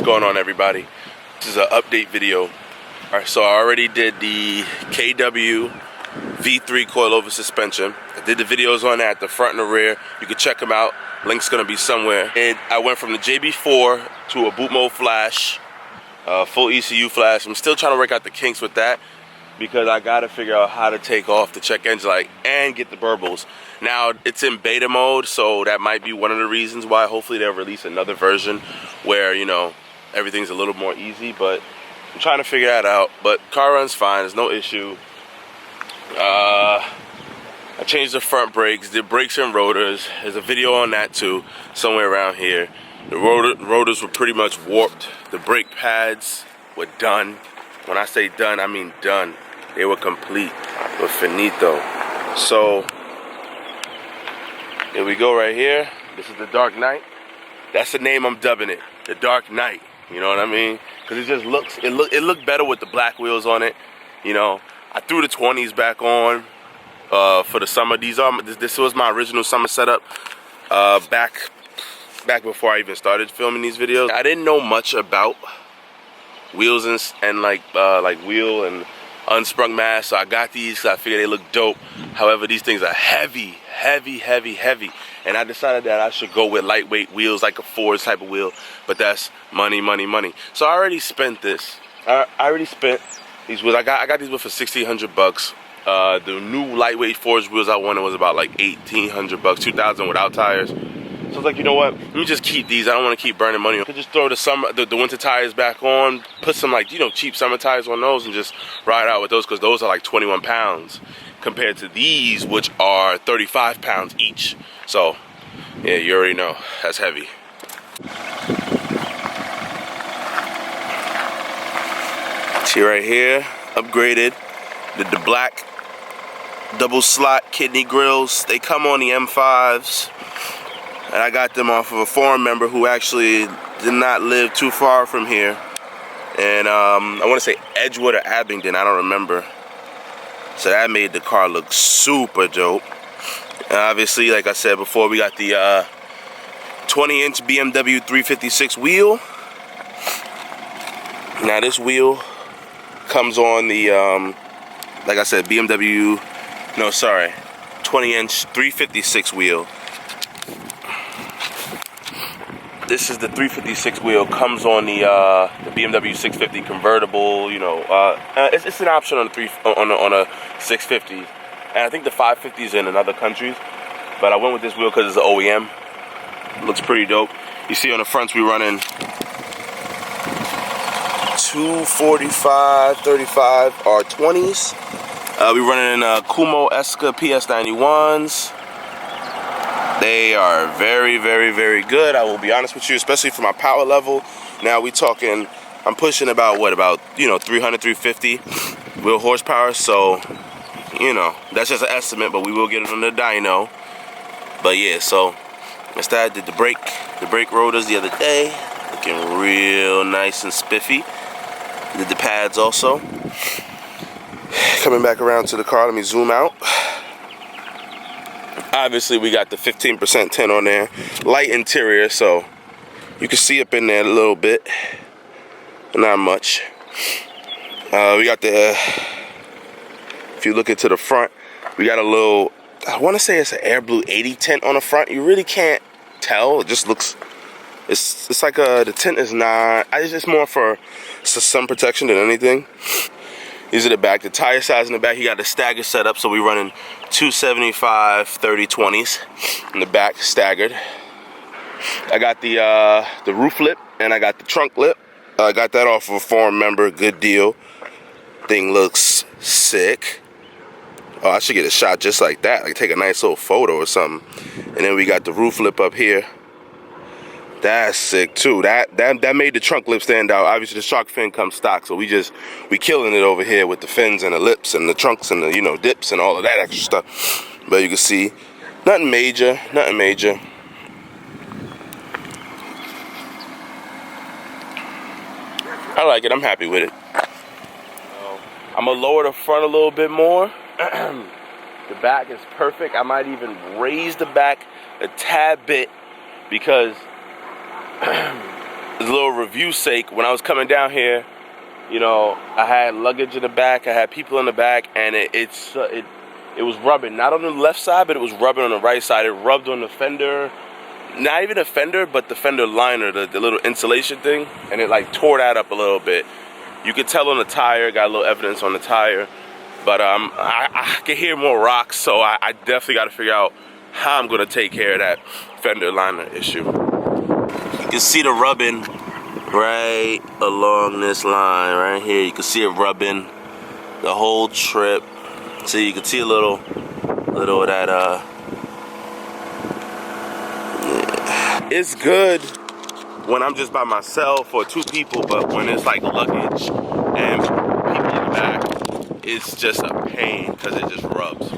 going on, everybody? This is an update video. Alright, so I already did the KW V3 coilover suspension. I did the videos on that, the front and the rear. You can check them out. Link's gonna be somewhere. And I went from the JB4 to a boot mode flash, full ECU flash. I'm still trying to work out the kinks with that because I gotta figure out how to take off the check engine light and get the burbles. Now it's in beta mode, so that might be one of the reasons why. Hopefully they'll release another version where, you know, everything's a little more easy, but I'm trying to figure that out. But car runs fine, there's no issue. I changed the front brakes, did brakes and rotors. There's a video on that too, somewhere around here. The rotors were pretty much warped. The brake pads were done. When I say done, I mean done. They were complete, but finito. So, here we go right here. This is the Dark Knight. That's the name I'm dubbing it, the Dark Knight. You know what I mean? Because it just looks, it looked better with the black wheels on it. You know, I threw the 20s back on for the summer. This was my original summer setup back before I even started filming these videos. I didn't know much about wheels and like wheel and unsprung mass, so I got these because I figured they look dope. However, these things are heavy, and I decided that I should go with lightweight wheels, like a Ford type of wheel. But that's money. So I already spent this. I already spent these wheels. I got these wheels for $1,600. The new lightweight Ford wheels I wanted was about like $1,800, $2,000 without tires. So I was like, you know what? Let me just keep these. I don't want to keep burning money. I could just throw the winter tires back on, put some, like, you know, cheap summer tires on those and just ride out with those, because those are like 21 pounds compared to these, which are 35 pounds each. So yeah, you already know, that's heavy. See right here, upgraded. Did the black double slot kidney grills. They come on the M5s. And I got them off of a forum member who actually did not live too far from here. And I want to say Edgewood or Abingdon, I don't remember. So that made the car look super dope. And obviously, like I said before, we got the 20-inch BMW 356 wheel. Now this wheel comes on the, like I said, BMW, no, sorry, 20-inch 356 wheel. This is the 356 wheel, comes on the BMW 650 convertible. You know, it's an option on a 650, and I think the 550 is in other countries. But I went with this wheel because it's an OEM. It looks pretty dope. You see on the fronts we running 245, 35 R20s. We running Kumo Eska PS91s. They are very good. I will be honest with you, especially for my power level. Now we talking, I'm pushing about what, about, you know, 300, 350 wheel horsepower. So, you know, that's just an estimate, but we will get it on the dyno. But yeah, so instead I did the brake rotors the other day, looking real nice and spiffy. Did the pads also. Coming back around to the car, let me zoom out. Obviously, we got the 15% tint on there. Light interior, so you can see up in there a little bit. Not much. We got the, if you look into the front, we got a little, I want to say it's an Air Blue 80 tint on the front. You really can't tell. It just looks, it's like the tint is not, it's just more for sun protection than anything. These are the back, the tire size in the back. You got the stagger setup, so we're running 275 30/20s in the back, staggered. I got the roof lip and I got the trunk lip. I got that off of a forum member, good deal. Thing looks sick. Oh, I should get a shot just like that, like take a nice little photo or something. And then we got the roof lip up here. That's sick too. That made the trunk lip stand out. Obviously the shark fin comes stock, so we killing it over here with the fins and the lips and the trunks and the, you know, dips and all of that extra stuff. But you can see, nothing major. I like it, I'm happy with it. I'm gonna lower the front a little bit more. The back is perfect. I might even raise the back a tad bit because a little review sake, when I was coming down here, you know, I had luggage in the back, I had people in the back, and it was rubbing, not on the left side, but it was rubbing on the right side. It rubbed on the fender, not even the fender, but the fender liner, the little insulation thing, and it like tore that up a little bit. You could tell on the tire, got a little evidence on the tire, but I can hear more rocks, so I definitely got to figure out how I'm gonna take care of that fender liner issue. You can see the rubbing right along this line right here. You can see it rubbing the whole trip. See, you can see a little of that. Yeah. It's good when I'm just by myself or two people, but when it's like luggage and people in the back, it's just a pain because it just rubs.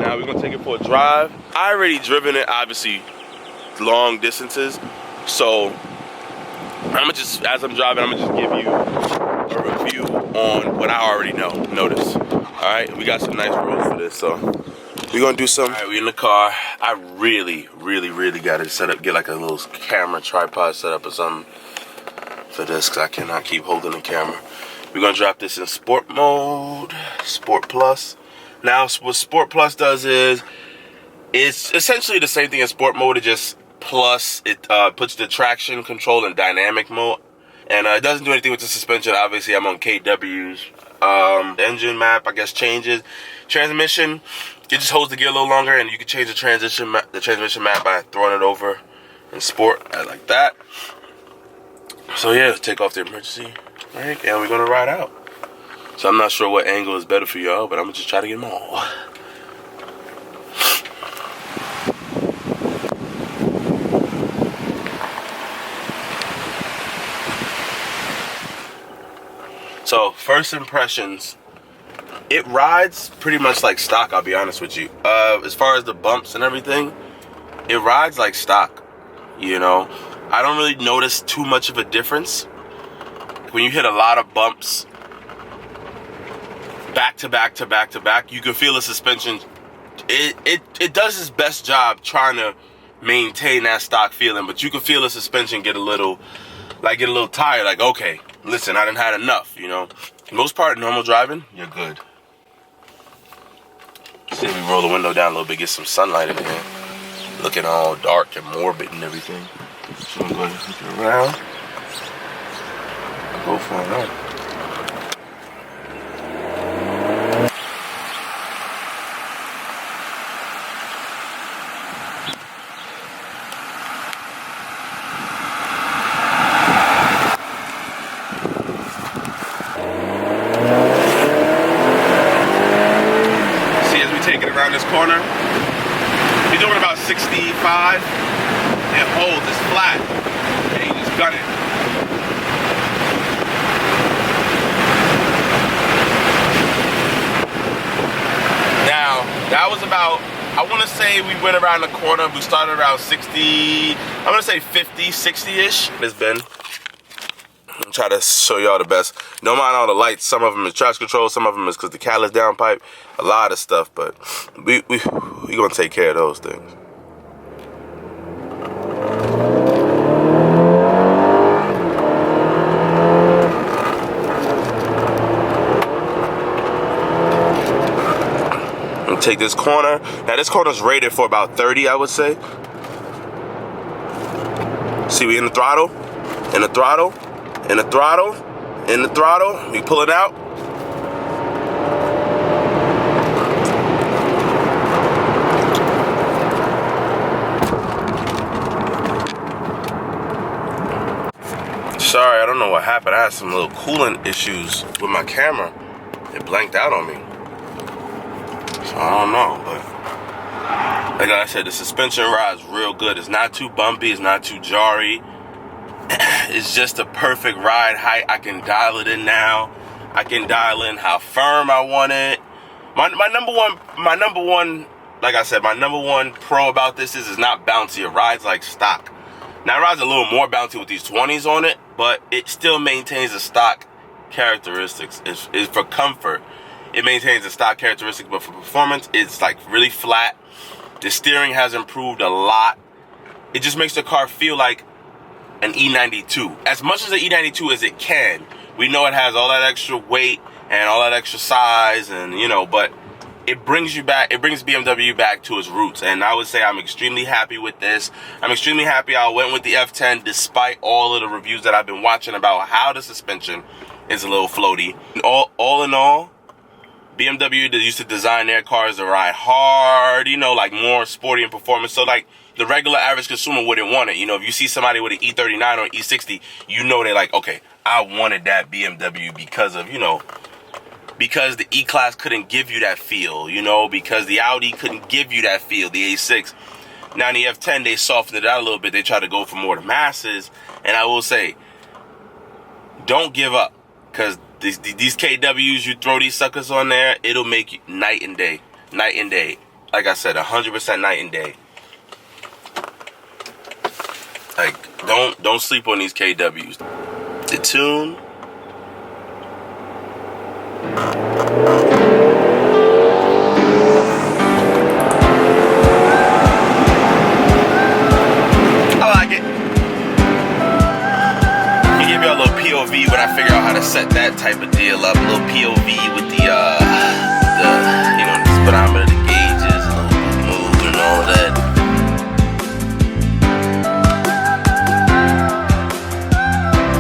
Now we're gonna take it for a drive. I already driven it, obviously, long distances. So I'm just, as I'm driving, I'm gonna just give you a review on what I already notice. All right, we got some nice roads for this, so we're gonna do some. All right, we're in the car. I really gotta set up, get like a little camera tripod set up or something for this, because I cannot keep holding the camera. We're gonna drop this in sport mode, Sport Plus. Now, what Sport Plus does is, it's essentially the same thing as Sport mode. It just plus, it puts the traction control in dynamic mode. And it doesn't do anything with the suspension. Obviously, I'm on KW's. Engine map, I guess, changes. Transmission, it just holds the gear a little longer, and you can change the transmission map by throwing it over in Sport, like that. So yeah, take off the emergency brake, and we're gonna ride out. So I'm not sure what angle is better for y'all, but I'm gonna just try to get them all. So first impressions, it rides pretty much like stock, I'll be honest with you. As far as the bumps and everything, it rides like stock, you know. I don't really notice too much of a difference. When you hit a lot of bumps, back to back to back to back, you can feel the suspension. It does its best job trying to maintain that stock feeling, but you can feel the suspension get a little tired, like, okay, listen, I done had enough, you know. Most part, normal driving, you're good. See if we roll the window down a little bit, get some sunlight in here. Looking all dark and morbid and everything. So I'm going to look around. Go for it out. Around this corner, you're doing about 65, and hold this flat, and you just gun it. Now, that was about, I want to say we went around the corner, we started around 60, I'm going to say 50, 60-ish. It's been, I'm trying to show y'all the best. Don't mind all the lights. Some of them is traction control. Some of them is because the catalyst downpipe. A lot of stuff, but we gonna take care of those things. I'm gonna take this corner. Now this corner's rated for about 30, I would say. See, we in the throttle, in the throttle. In the throttle, in the throttle, we pull it out. Sorry, I don't know what happened. I had some little coolant issues with my camera. It blanked out on me. So I don't know, but like I said, the suspension rides real good. It's not too bumpy, it's not too jarry. It's just a perfect ride height. I can dial it in now. I can dial in how firm I want it. My number one, like I said, my number one pro about this is it's not bouncy. It rides like stock. Now it rides a little more bouncy with these 20s on it, but it still maintains the stock characteristics. It's for comfort. It maintains the stock characteristics, but for performance, it's like really flat. The steering has improved a lot. It just makes the car feel like an E92. As much as the E92 as it can. We know it has all that extra weight and all that extra size, and you know, but it brings BMW back to its roots. And I would say I'm extremely happy with this. I'm extremely happy I went with the F10 despite all of the reviews that I've been watching about how the suspension is a little floaty. All in all, BMW used to design their cars to ride hard, you know, like more sporty and performance. So like the regular average consumer wouldn't want it. You know, if you see somebody with an E39 or an E60, you know they're like, okay, I wanted that BMW because of, you know, because the E-Class couldn't give you that feel, you know, because the Audi couldn't give you that feel, the A6. Now in the F10, they softened it out a little bit. They try to go for more of the masses. And I will say, don't give up, because these KWs, you throw these suckers on there, it'll make you night and day. Night and day. Like I said, 100% night and day. Like, don't sleep on these KWs. The tune. I like it. I'll give y'all a little POV when I figure out how to set that type of deal up. A little POV with the you know, the speedometer.